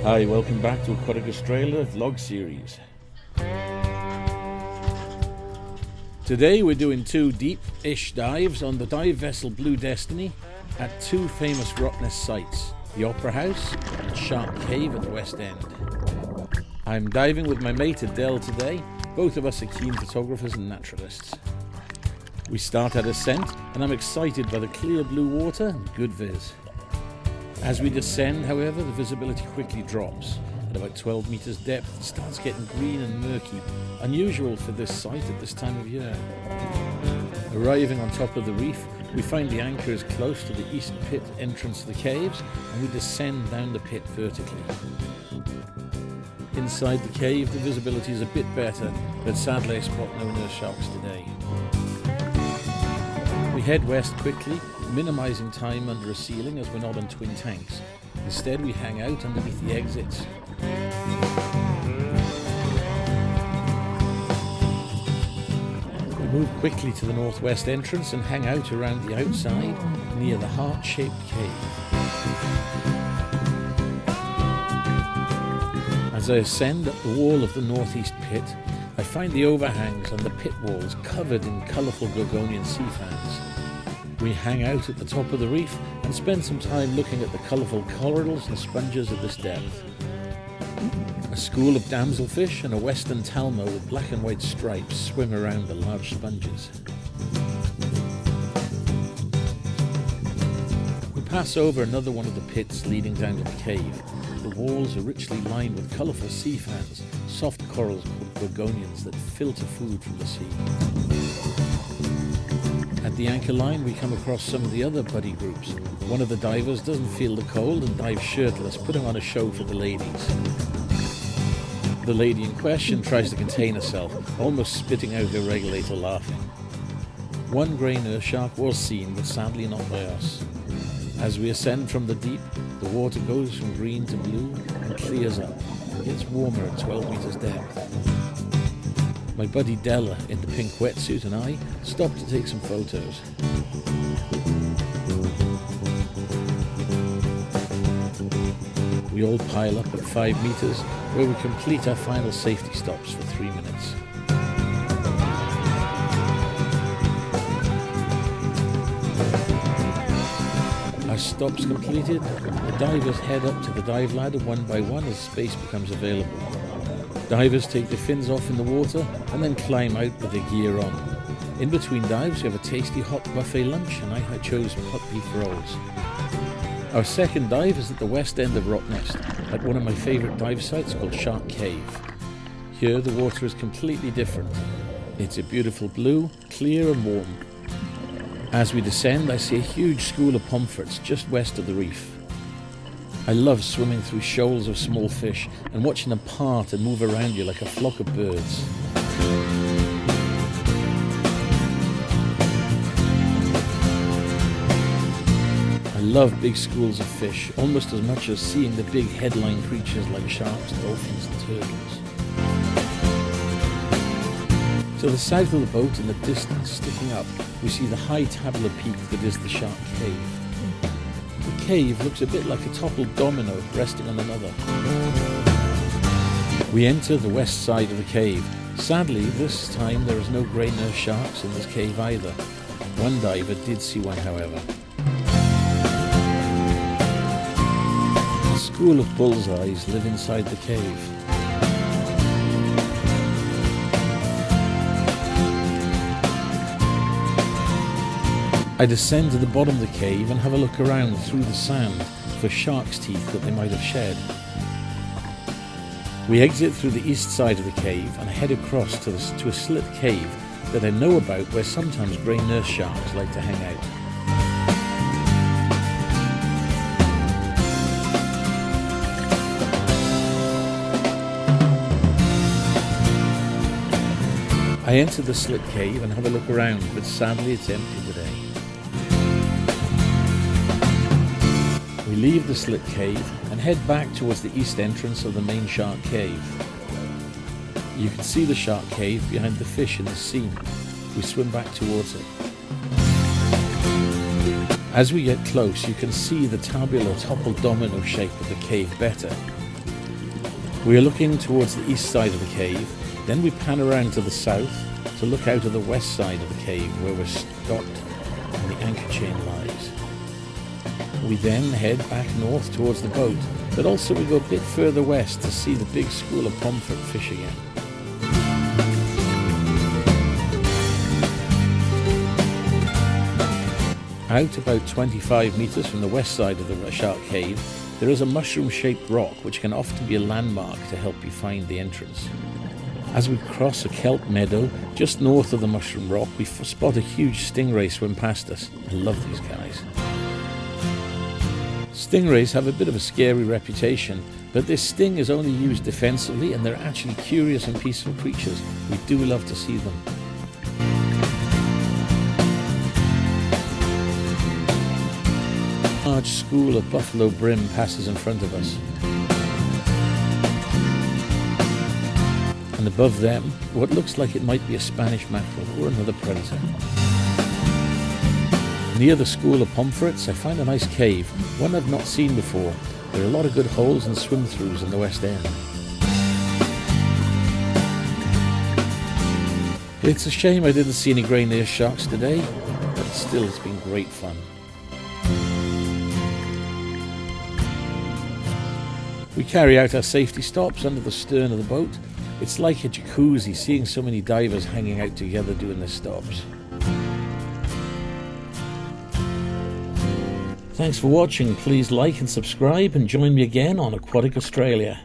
Hi, welcome back to Aquatic Australia vlog series. Today we're doing two deep-ish dives on the dive vessel Blue Destiny at two famous rock nest sites, the Opera House and Shark Cave at the West End. I'm diving with my mate Adele today. Both of us are keen photographers and naturalists. We start our descent and I'm excited by the clear blue water and good viz. As we descend, however, the visibility quickly drops. At about 12 meters depth, it starts getting green and murky, unusual for this site at this time of year. Arriving on top of the reef, we find the anchor is close to the east pit entrance to the caves, and we descend down the pit vertically. Inside the cave, the visibility is a bit better, but sadly I spot no nurse sharks today. We head west quickly, minimising time under a ceiling as we're not on twin tanks. Instead, we hang out underneath the exits. We move quickly to the northwest entrance and hang out around the outside near the heart-shaped cave. As I ascend up the wall of the northeast pit, I find the overhangs and the pit walls covered in colourful Gorgonian sea fans. We hang out at the top of the reef and spend some time looking at the colourful corals and sponges at this depth. A school of damselfish and a western talmo with black and white stripes swim around the large sponges. We pass over another one of the pits leading down to the cave. The walls are richly lined with colourful sea fans, soft corals called Gorgonians that filter food from the sea. At the anchor line, we come across some of the other buddy groups. One of the divers doesn't feel the cold and dives shirtless, putting on a show for the ladies. The lady in question tries to contain herself, almost spitting out her regulator laughing. One grey nurse shark was seen, but sadly not by us. As we ascend from the deep, the water goes from green to blue and clears up. It gets warmer at 12 meters depth. My buddy Della in the pink wetsuit and I stop to take some photos. We all pile up at 5 meters where we complete our final safety stops for 3 minutes. Our stops completed, the divers head up to the dive ladder one by one as space becomes available. Divers take their fins off in the water and then climb out with their gear on. In between dives, we have a tasty hot buffet lunch and I chose hot beef rolls. Our second dive is at the west end of Rocknest, at one of my favourite dive sites called Shark Cave. Here the water is completely different. It's a beautiful blue, clear and warm. As we descend, I see a huge school of pomfrets just west of the reef. I love swimming through shoals of small fish and watching them part and move around you like a flock of birds. I love big schools of fish, almost as much as seeing the big headline creatures like sharks, dolphins and turtles. To the south of the boat in the distance, sticking up, we see the high tabular peak that is the Shark Cave. The cave looks a bit like a toppled domino resting on another. We enter the west side of the cave. Sadly, this time there is no grey nurse sharks in this cave either. One diver did see one, however. A school of bullseyes live inside the cave. I descend to the bottom of the cave and have a look around through the sand for shark's teeth that they might have shed. We exit through the east side of the cave and head across to a slit cave that I know about where sometimes grey nurse sharks like to hang out. I enter the slit cave and have a look around, but sadly it's empty today. We leave the slit cave and head back towards the east entrance of the main Shark Cave. You can see the Shark Cave behind the fish in the scene. We swim back towards it. As we get close, you can see the tabular toppled domino shape of the cave better. We are looking towards the east side of the cave, then we pan around to the south to look out of the west side of the cave where we're stopped and the anchor chain lies. We then head back north towards the boat, but also we go a bit further west to see the big school of pomfret fish again. Out about 25 metres from the west side of the shark cave, there is a mushroom-shaped rock which can often be a landmark to help you find the entrance. As we cross a kelp meadow just north of the mushroom rock, we spot a huge stingray swim past us. I love these guys. Stingrays have a bit of a scary reputation, but this sting is only used defensively and they're actually curious and peaceful creatures. We do love to see them. A large school of buffalo brim passes in front of us. And above them, what looks like it might be a Spanish mackerel or another predator. Near the school of pomfrets, I find a nice cave, one I've not seen before. There are a lot of good holes and swim-throughs in the west end. It's a shame I didn't see any grey ear sharks today, but still it's been great fun. We carry out our safety stops under the stern of the boat. It's like a jacuzzi seeing so many divers hanging out together doing their stops. Thanks for watching. Please like and subscribe and join me again on Aquatic Australia.